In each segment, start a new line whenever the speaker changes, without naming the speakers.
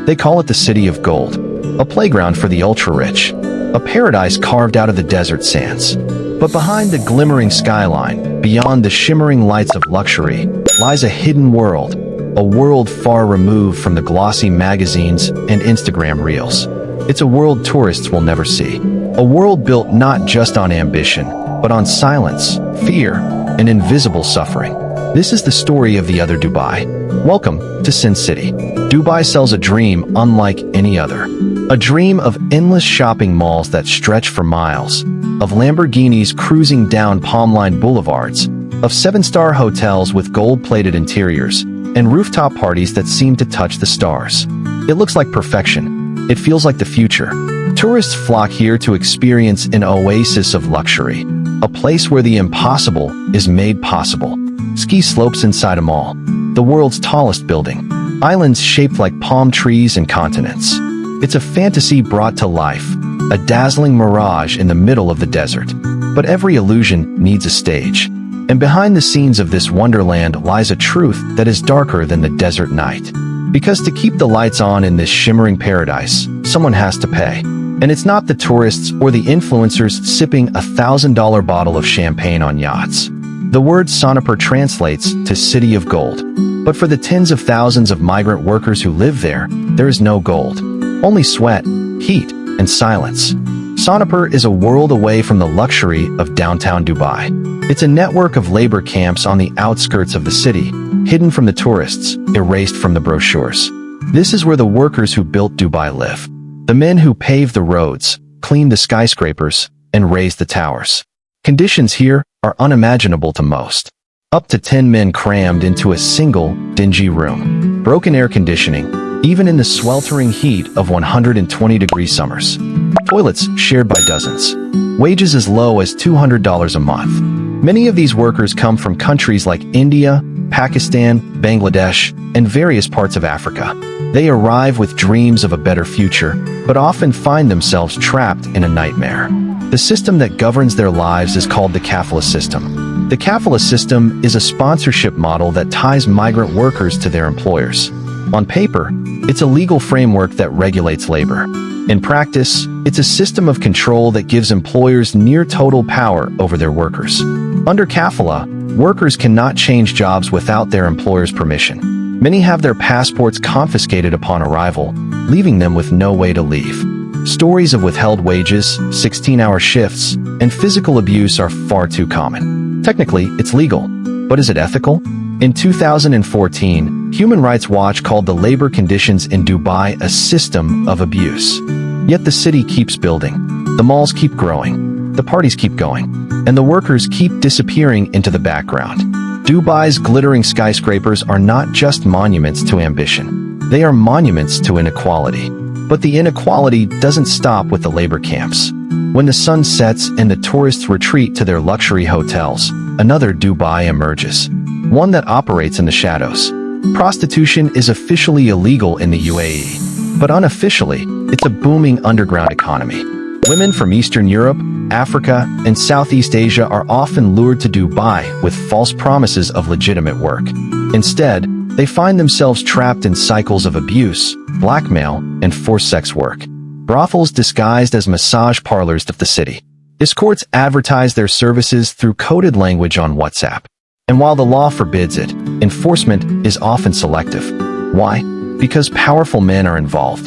They call it the City of Gold, a playground for the ultra-rich, a paradise carved out of the desert sands. But behind the glimmering skyline, beyond the shimmering lights of luxury, lies a hidden world, a world far removed from the glossy magazines and Instagram reels. It's a world tourists will never see. A world built not just on ambition, but on silence, fear, and invisible suffering. This is the story of the other Dubai. Welcome to Sin City. Dubai sells a dream unlike any other. A dream of endless shopping malls that stretch for miles, of Lamborghinis cruising down palm-lined boulevards, of seven-star hotels with gold-plated interiors, and rooftop parties that seem to touch the stars. It looks like perfection. It feels like the future. Tourists flock here to experience an oasis of luxury, a place where the impossible is made possible. Ski slopes inside a mall, the world's tallest building, islands shaped like palm trees and continents. It's a fantasy brought to life, a dazzling mirage in the middle of the desert. But every illusion needs a stage. And behind the scenes of this wonderland lies a truth that is darker than the desert night. Because to keep the lights on in this shimmering paradise, someone has to pay. And it's not the tourists or the influencers sipping a $1,000 bottle of champagne on yachts. The word Sonipur translates to City of Gold. But for the tens of thousands of migrant workers who live there is no gold. Only sweat, heat, and silence. Sonipur is a world away from the luxury of downtown Dubai. It's a network of labor camps on the outskirts of the city, hidden from the tourists, erased from the brochures. This is where the workers who built Dubai live. The men who paved the roads, cleaned the skyscrapers, and raised the towers. Conditions here are unimaginable to most. Up to 10 men crammed into a single, dingy room. Broken air conditioning, even in the sweltering heat of 120-degree summers. Toilets shared by dozens. Wages as low as $200 a month. Many of these workers come from countries like India, Pakistan, Bangladesh, and various parts of Africa. They arrive with dreams of a better future, but often find themselves trapped in a nightmare. The system that governs their lives is called the kafala system. The kafala system is a sponsorship model that ties migrant workers to their employers. On paper, it's a legal framework that regulates labor. In practice, it's a system of control that gives employers near total power over their workers. Under kafala, workers cannot change jobs without their employer's permission. Many have their passports confiscated upon arrival, leaving them with no way to leave. Stories of withheld wages, 16-hour shifts, and physical abuse are far too common. Technically, it's legal, but is it ethical? In 2014, Human Rights Watch called the labor conditions in Dubai a system of abuse. Yet the city keeps building, the malls keep growing, the parties keep going, and the workers keep disappearing into the background. Dubai's glittering skyscrapers are not just monuments to ambition, they are monuments to inequality. But the inequality doesn't stop with the labor camps. When the sun sets and the tourists retreat to their luxury hotels, another Dubai emerges. One that operates in the shadows. Prostitution is officially illegal in the UAE, but unofficially, it's a booming underground economy. Women from Eastern Europe, Africa, and Southeast Asia are often lured to Dubai with false promises of legitimate work. Instead, they find themselves trapped in cycles of abuse, blackmail, and forced sex work. Brothels disguised as massage parlors of the city. Escorts advertise their services through coded language on WhatsApp. And while the law forbids it, enforcement is often selective. Why? Because powerful men are involved.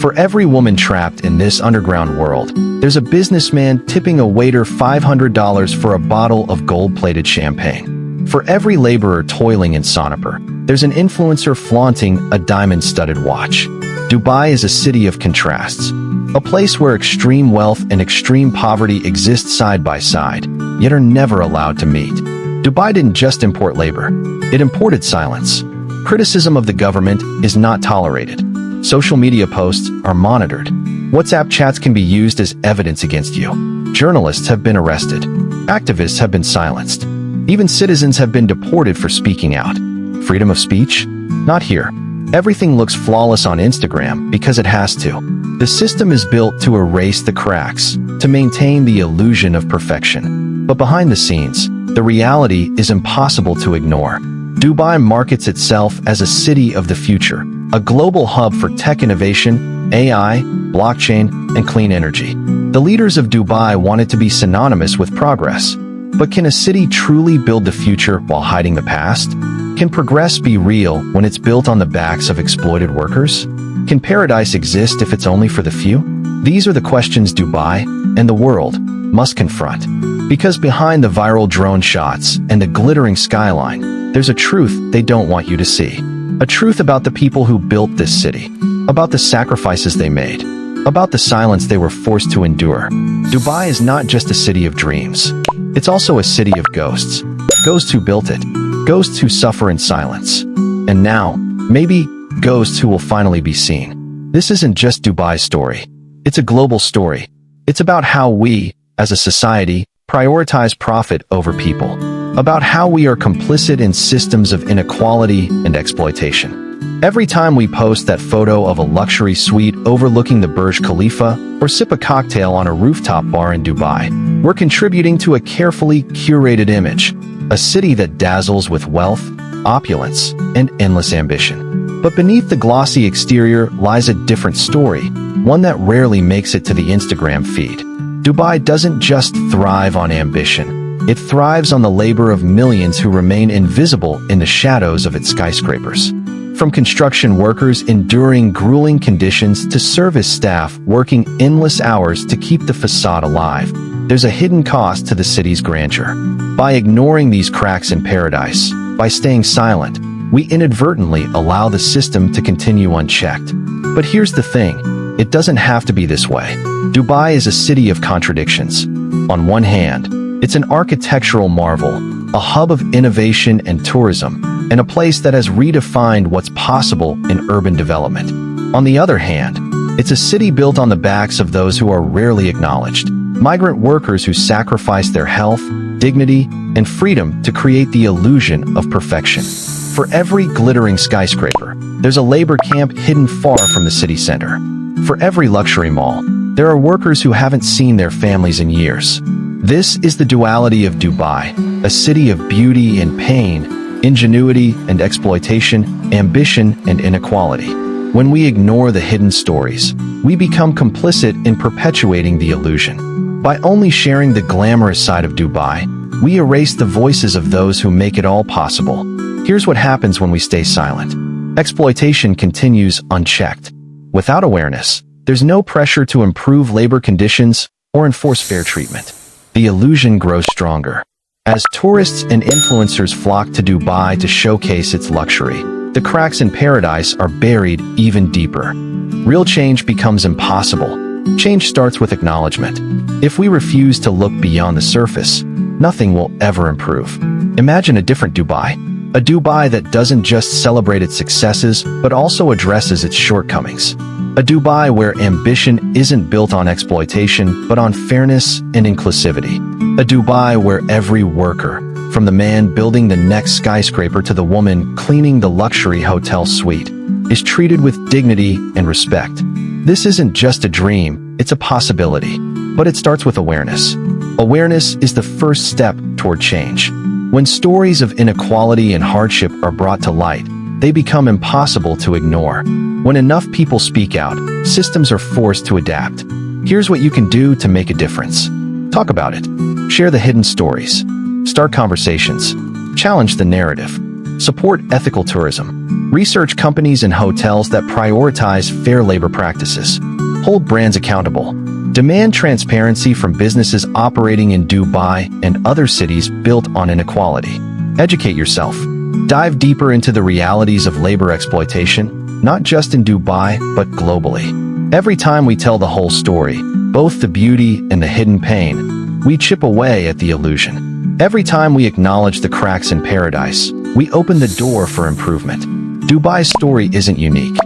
For every woman trapped in this underground world, there's a businessman tipping a waiter $500 for a bottle of gold-plated champagne. For every laborer toiling in Sonipur, there's an influencer flaunting a diamond-studded watch. Dubai is a city of contrasts, a place where extreme wealth and extreme poverty exist side by side, yet are never allowed to meet. Dubai didn't just import labor, it imported silence. Criticism of the government is not tolerated. Social media posts are monitored. WhatsApp chats can be used as evidence against you. Journalists have been arrested. Activists have been silenced. Even citizens have been deported for speaking out. Freedom of speech? Not here. Everything looks flawless on Instagram because it has to. The system is built to erase the cracks, to maintain the illusion of perfection. But behind the scenes, the reality is impossible to ignore. Dubai markets itself as a city of the future, a global hub for tech innovation, AI, blockchain, and clean energy. The leaders of Dubai want it to be synonymous with progress. But can a city truly build the future while hiding the past? Can progress be real when it's built on the backs of exploited workers? Can paradise exist if it's only for the few? These are the questions Dubai and the world must confront. Because behind the viral drone shots and the glittering skyline, there's a truth they don't want you to see. A truth about the people who built this city, about the sacrifices they made, about the silence they were forced to endure. Dubai is not just a city of dreams. It's also a city of ghosts. Ghosts who built it. Ghosts who suffer in silence. And now, maybe, ghosts who will finally be seen. This isn't just Dubai's story. It's a global story. It's about how we, as a society, prioritize profit over people. About how we are complicit in systems of inequality and exploitation. Every time we post that photo of a luxury suite overlooking the Burj Khalifa or sip a cocktail on a rooftop bar in Dubai, we're contributing to a carefully curated image, a city that dazzles with wealth, opulence, and endless ambition. But beneath the glossy exterior lies a different story, one that rarely makes it to the Instagram feed. Dubai doesn't just thrive on ambition. It thrives on the labor of millions who remain invisible in the shadows of its skyscrapers. From construction workers enduring grueling conditions to service staff working endless hours to keep the facade alive, there's a hidden cost to the city's grandeur. By ignoring these cracks in paradise, by staying silent, we inadvertently allow the system to continue unchecked. But here's the thing, it doesn't have to be this way. Dubai is a city of contradictions. On one hand, it's an architectural marvel, a hub of innovation and tourism, and a place that has redefined what's possible in urban development. On the other hand, it's a city built on the backs of those who are rarely acknowledged, migrant workers who sacrifice their health, dignity, and freedom to create the illusion of perfection. For every glittering skyscraper, there's a labor camp hidden far from the city center. For every luxury mall, there are workers who haven't seen their families in years. This is the duality of Dubai, a city of beauty and pain, ingenuity and exploitation, ambition and inequality. When we ignore the hidden stories, we become complicit in perpetuating the illusion. By only sharing the glamorous side of Dubai, we erase the voices of those who make it all possible. Here's what happens when we stay silent. Exploitation continues unchecked. Without awareness, there's no pressure to improve labor conditions or enforce fair treatment. The illusion grows stronger. As tourists and influencers flock to Dubai to showcase its luxury, the cracks in paradise are buried even deeper. Real change becomes impossible. Change starts with acknowledgement. If we refuse to look beyond the surface, nothing will ever improve. Imagine a different Dubai. A Dubai that doesn't just celebrate its successes, but also addresses its shortcomings. A Dubai where ambition isn't built on exploitation, but on fairness and inclusivity. A Dubai where every worker, from the man building the next skyscraper to the woman cleaning the luxury hotel suite, is treated with dignity and respect. This isn't just a dream, it's a possibility. But it starts with awareness. Awareness is the first step toward change. When stories of inequality and hardship are brought to light, they become impossible to ignore. When enough people speak out, systems are forced to adapt. Here's what you can do to make a difference. Talk about it. Share the hidden stories. Start conversations. Challenge the narrative. Support ethical tourism. Research companies and hotels that prioritize fair labor practices. Hold brands accountable. Demand transparency from businesses operating in Dubai and other cities built on inequality. Educate yourself. Dive deeper into the realities of labor exploitation, not just in Dubai, but globally. Every time we tell the whole story, both the beauty and the hidden pain, we chip away at the illusion. Every time we acknowledge the cracks in paradise, we open the door for improvement. Dubai's story isn't unique.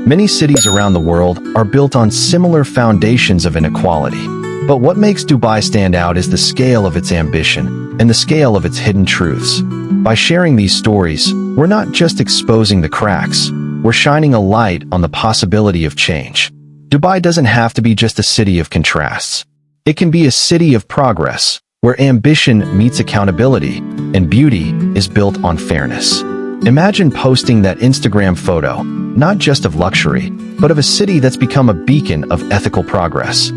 Many cities around the world are built on similar foundations of inequality. But what makes Dubai stand out is the scale of its ambition and the scale of its hidden truths. By sharing these stories, we're not just exposing the cracks, we're shining a light on the possibility of change. Dubai doesn't have to be just a city of contrasts. It can be a city of progress, where ambition meets accountability and beauty is built on fairness. Imagine posting that Instagram photo, not just of luxury, but of a city that's become a beacon of ethical progress.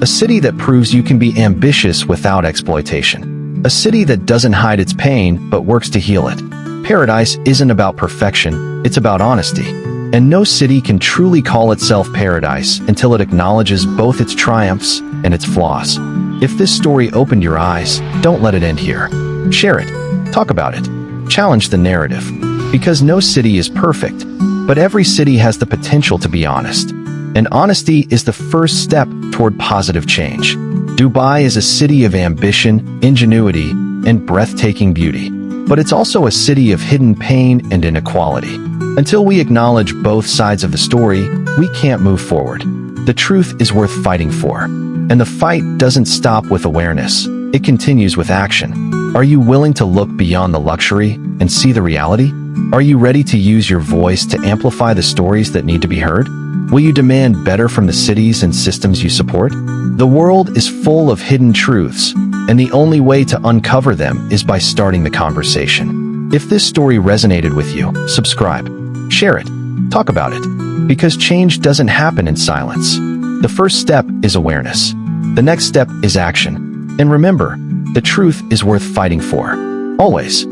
A city that proves you can be ambitious without exploitation. A city that doesn't hide its pain, but works to heal it. Paradise isn't about perfection, it's about honesty. And no city can truly call itself paradise until it acknowledges both its triumphs and its flaws. If this story opened your eyes, don't let it end here. Share it. Talk about it. Challenge the narrative. Because no city is perfect, but every city has the potential to be honest. And honesty is the first step toward positive change. Dubai is a city of ambition, ingenuity, and breathtaking beauty. But it's also a city of hidden pain and inequality. Until we acknowledge both sides of the story, we can't move forward. The truth is worth fighting for. And the fight doesn't stop with awareness. It continues with action. Are you willing to look beyond the luxury and see the reality? Are you ready to use your voice to amplify the stories that need to be heard? Will you demand better from the cities and systems you support? The world is full of hidden truths, and the only way to uncover them is by starting the conversation. If this story resonated with you, subscribe. Share it. Talk about it. Because change doesn't happen in silence. The first step is awareness. The next step is action. And remember, the truth is worth fighting for. Always.